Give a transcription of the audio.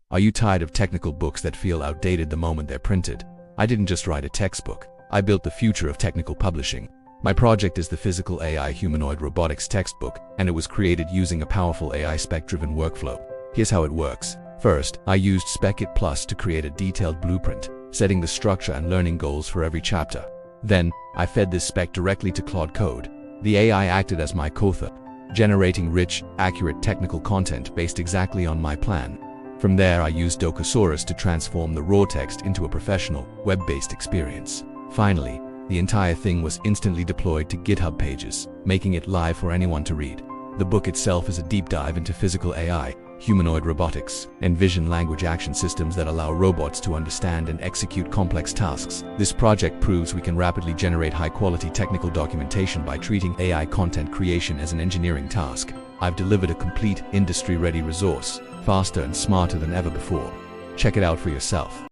Are you tired of technical books that feel outdated the moment they're printed? I didn't just write a textbook. I built the future of technical publishing. My project is the Physical AI Humanoid Robotics textbook, and it was created using a powerful AI spec-driven workflow. Here's how it works. First, I used Spec-Kit Plus to create a detailed blueprint, setting the structure and learning goals for every chapter. Then, I fed this spec directly to Claude Code. The AI acted as my co-author, generating rich, accurate technical content based exactly on my plan. From there, I used Docusaurus to transform the raw text into a professional, web-based experience. Finally, the entire thing was instantly deployed to GitHub Pages, making it live for anyone to read. The book itself is a deep dive into physical AI, humanoid robotics, and vision language action systems that allow robots to understand and execute complex tasks. This project proves we can rapidly generate high-quality technical documentation by treating AI content creation as an engineering task. I've delivered a complete, industry-ready resource, faster and smarter than ever before. Check it out for yourself.